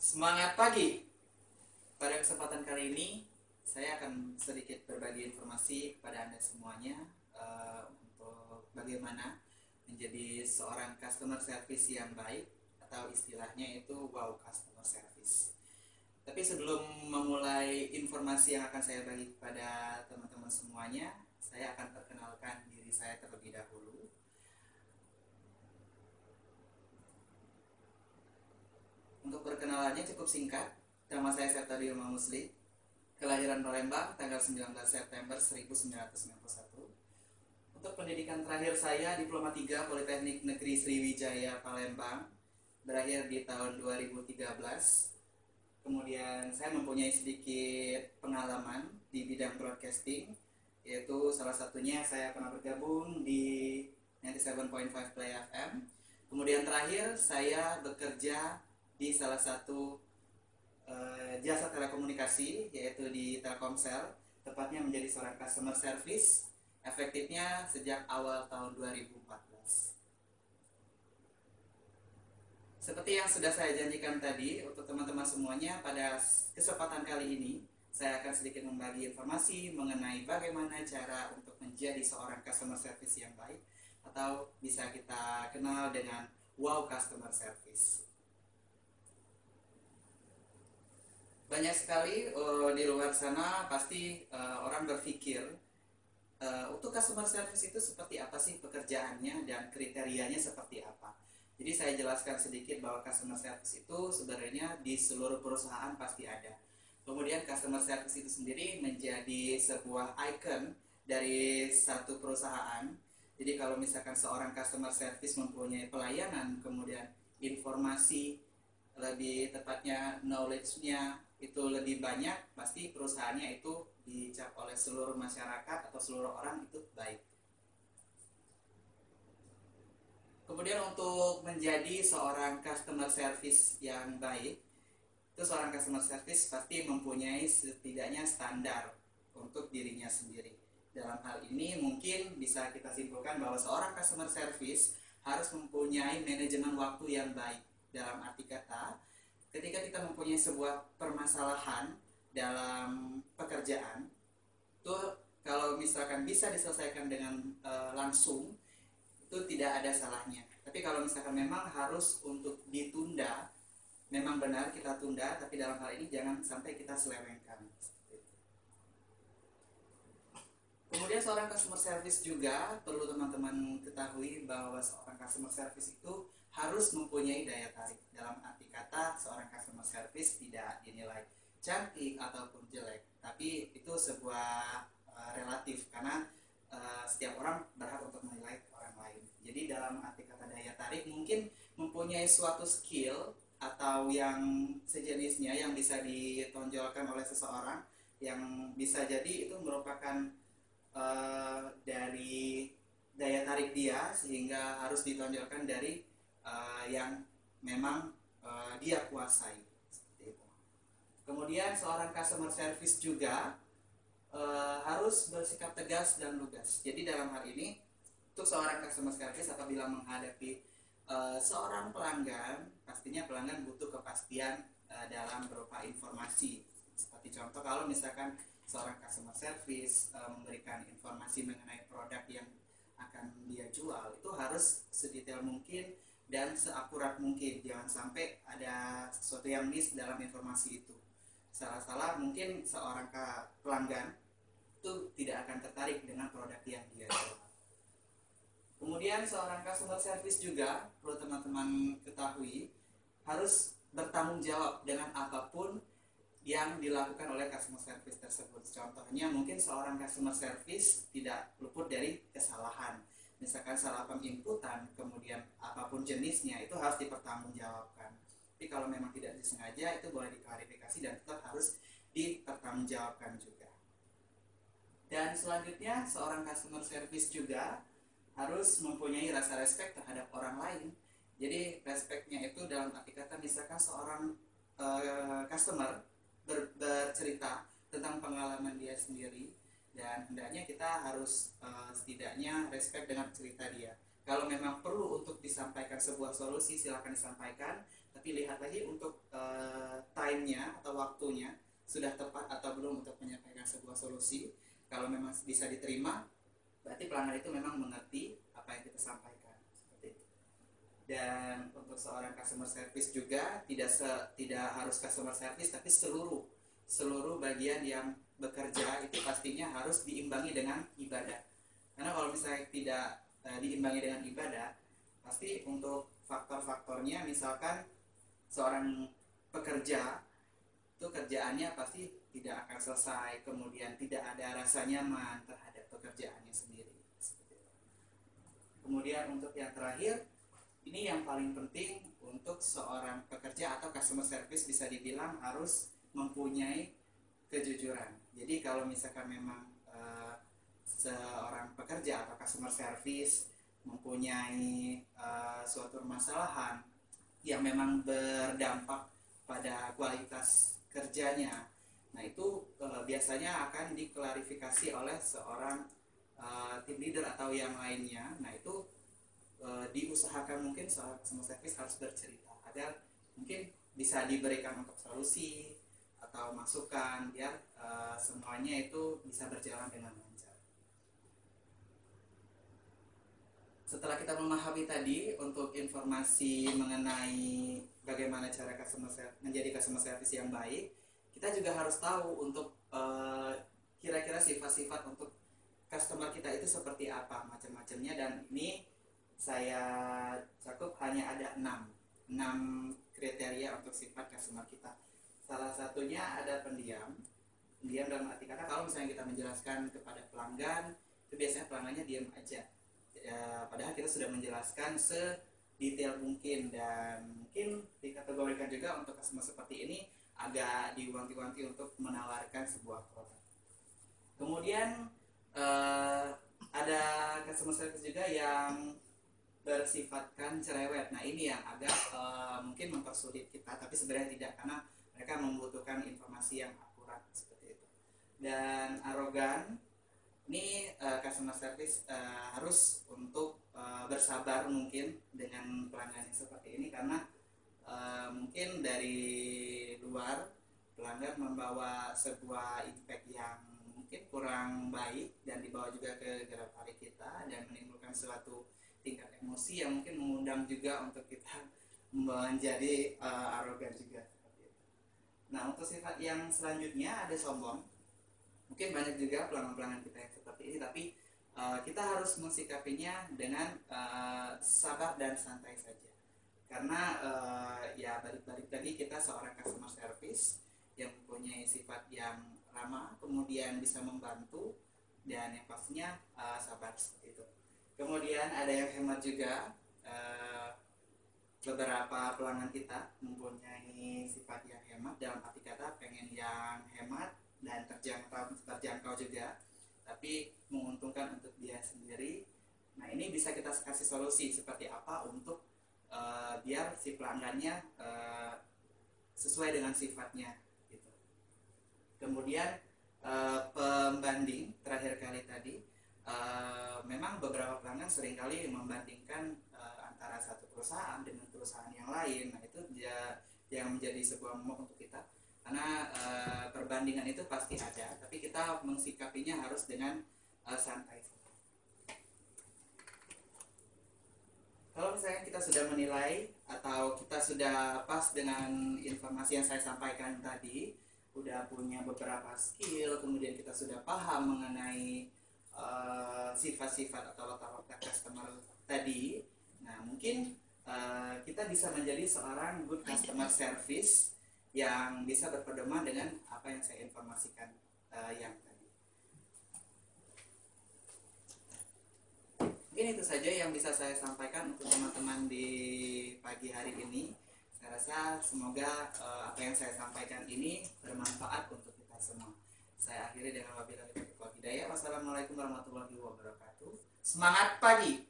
Semangat pagi. Pada kesempatan kali ini saya akan sedikit berbagi informasi kepada Anda semuanya untuk bagaimana menjadi seorang customer service yang baik, atau istilahnya itu wow customer service. Tapi sebelum memulai informasi yang akan saya bagi kepada teman-teman semuanya, saya akan perkenalkan diri saya terlebih dahulu. Untuk perkenalannya cukup singkat. Nama saya Septa Dilma Musli, kelahiran Palembang tanggal 19 September 1991. Untuk pendidikan terakhir saya Diploma 3 Politeknik Negeri Sriwijaya Palembang, berakhir di tahun 2013. Kemudian saya mempunyai sedikit pengalaman di bidang broadcasting, yaitu salah satunya saya pernah bergabung di 97.5 Play FM. Kemudian terakhir saya bekerja di salah satu jasa telekomunikasi, yaitu di Telkomsel, tepatnya menjadi seorang customer service, efektifnya sejak awal tahun 2014. Seperti yang sudah saya janjikan tadi, untuk teman-teman semuanya, pada kesempatan kali ini saya akan sedikit membagi informasi mengenai bagaimana cara untuk menjadi seorang customer service yang baik, atau bisa kita kenal dengan wow customer service. Banyak sekali di luar sana pasti orang berpikir untuk customer service itu seperti apa sih pekerjaannya dan kriterianya seperti apa. Jadi saya jelaskan sedikit bahwa customer service itu sebenarnya di seluruh perusahaan pasti ada. Kemudian customer service itu sendiri menjadi sebuah icon dari satu perusahaan. Jadi kalau misalkan seorang customer service mempunyai pelayanan, kemudian informasi, lebih tepatnya knowledge-nya itu lebih banyak, pasti perusahaannya itu dicap oleh seluruh masyarakat atau seluruh orang itu baik. Kemudian untuk menjadi seorang customer service yang baik, itu seorang customer service pasti mempunyai setidaknya standar untuk dirinya sendiri. Dalam hal ini mungkin bisa kita simpulkan bahwa seorang customer service harus mempunyai manajemen waktu yang baik. Dalam arti kata, ketika kita mempunyai sebuah permasalahan dalam pekerjaan, itu kalau misalkan bisa diselesaikan dengan langsung, itu tidak ada salahnya. Tapi kalau misalkan memang harus untuk ditunda, memang benar kita tunda, tapi dalam hal ini jangan sampai kita selewengkan. Kemudian seorang customer service juga perlu teman-teman ketahui bahwa seorang customer service itu harus mempunyai daya tarik. Dalam arti kata, seorang customer service tidak dinilai cantik ataupun jelek, tapi itu sebuah relatif, karena setiap orang berhak untuk menilai orang lain. Jadi dalam arti kata daya tarik, mungkin mempunyai suatu skill atau yang sejenisnya yang bisa ditonjolkan oleh seseorang, yang bisa jadi itu merupakan dari daya tarik dia, sehingga harus ditonjolkan dari yang memang dia kuasai. Seperti itu. Kemudian seorang customer service juga harus bersikap tegas dan lugas. Jadi dalam hal ini, untuk seorang customer service apabila menghadapi seorang pelanggan, pastinya pelanggan butuh kepastian dalam berupa informasi. Seperti contoh, kalau misalkan seorang customer service memberikan informasi mengenai produk yang akan dia jual, itu harus sedetail mungkin dan seakurat mungkin. Jangan sampai ada sesuatu yang miss dalam informasi itu. Salah-salah, mungkin seorang pelanggan itu tidak akan tertarik dengan produk yang dia jual. Kemudian seorang customer service juga perlu teman-teman ketahui harus bertanggung jawab dengan apapun yang dilakukan oleh customer service tersebut. Contohnya, mungkin seorang customer service tidak luput dari kesalahan. Misalkan salah penginputan, kemudian apapun jenisnya, itu harus dipertanggungjawabkan. Tapi kalau memang tidak disengaja, itu boleh diklarifikasi dan tetap harus dipertanggungjawabkan juga. Dan selanjutnya, seorang customer service juga harus mempunyai rasa respect terhadap orang lain. Jadi respeknya itu dalam arti kata, misalkan seorang customer bercerita tentang pengalaman dia sendiri, dan hendaknya kita harus setidaknya respect dengan cerita dia. Kalau memang perlu untuk disampaikan sebuah solusi, silakan disampaikan, tapi lihat lagi untuk time-nya atau waktunya sudah tepat atau belum untuk menyampaikan sebuah solusi. Kalau memang bisa diterima, berarti pelanggan itu memang mengerti apa yang kita sampaikan, seperti itu. Dan untuk seorang customer service juga tidak harus customer service, tapi seluruh bagian yang bekerja itu pastinya harus diimbangi dengan ibadah. Karena kalau misalnya tidak diimbangi dengan ibadah, pasti untuk faktor-faktornya, misalkan seorang pekerja itu kerjaannya pasti tidak akan selesai, kemudian tidak ada rasa nyaman terhadap pekerjaannya sendiri. Kemudian untuk yang terakhir, ini yang paling penting untuk seorang pekerja atau customer service, bisa dibilang harus mempunyai kejujuran. Jadi kalau misalkan memang seorang pekerja atau customer service mempunyai suatu permasalahan yang memang berdampak pada kualitas kerjanya, nah itu biasanya akan diklarifikasi oleh seorang team leader atau yang lainnya. Nah itu diusahakan mungkin seorang customer service harus bercerita agar mungkin bisa diberikan untuk solusi atau masukan, biar semuanya itu bisa berjalan dengan lancar. Setelah kita memahami tadi untuk informasi mengenai bagaimana cara menjadi customer service yang baik, kita juga harus tahu untuk kira-kira sifat-sifat untuk customer kita itu seperti apa, macam-macamnya. Dan ini saya cakup hanya ada 6 kriteria untuk sifat customer kita. Salah satunya ada pendiam dalam arti kata kalau misalnya kita menjelaskan kepada pelanggan, itu biasanya pelanggannya diam aja. Padahal kita sudah menjelaskan sedetail mungkin, dan mungkin dikategorikan juga untuk customer seperti ini agak diwanti-wanti untuk menawarkan sebuah produk. Kemudian ada customer service juga yang bersifatkan cerewet. Nah ini yang agak mungkin mempersulit kita, tapi sebenarnya tidak, karena mereka membutuhkan informasi yang akurat seperti itu. Dan arogan, ini customer service harus untuk bersabar mungkin dengan pelanggan yang seperti ini, karena mungkin dari luar pelanggan membawa sebuah impact yang mungkin kurang baik dan dibawa juga ke gerak tarik kita dan menimbulkan suatu tingkat emosi yang mungkin mengundang juga untuk kita menjadi arogan juga. Nah untuk sifat yang selanjutnya ada sombong. Mungkin banyak juga pelanggan-pelanggan kita yang seperti ini, tapi kita harus mensikapinya dengan sabar dan santai saja. Karena ya balik-balik lagi, kita seorang customer service yang mempunyai sifat yang ramah, kemudian bisa membantu, dan yang pastinya sabar seperti itu. Kemudian ada yang hemat juga. Beberapa pelanggan kita mempunyai sifat yang hemat, dalam arti kata pengen yang hemat dan terjangkau juga, tapi menguntungkan untuk dia sendiri. Nah ini bisa kita kasih solusi seperti apa untuk biar si pelanggannya sesuai dengan sifatnya gitu. Kemudian pembanding terakhir kali tadi, memang beberapa pelanggan seringkali membandingkan antara satu perusahaan dengan perusahaan yang lain. Nah itu dia yang menjadi sebuah momok untuk kita, karena perbandingan itu pasti ada, tapi kita mensikapinya harus dengan santai. Kalau misalnya kita sudah menilai atau kita sudah pas dengan informasi yang saya sampaikan tadi, udah punya beberapa skill, kemudian kita sudah paham mengenai sifat-sifat atau watak-watak customer tadi, nah mungkin kita bisa menjadi seorang good customer service yang bisa berpedoman dengan apa yang saya informasikan yang tadi. Mungkin itu saja yang bisa saya sampaikan untuk teman-teman di pagi hari ini. Saya rasa semoga apa yang saya sampaikan ini bermanfaat untuk kita semua. Saya akhiri dengan wabillahi taufiq wal hidayah. Wassalamualaikum warahmatullahi wabarakatuh. Semangat pagi.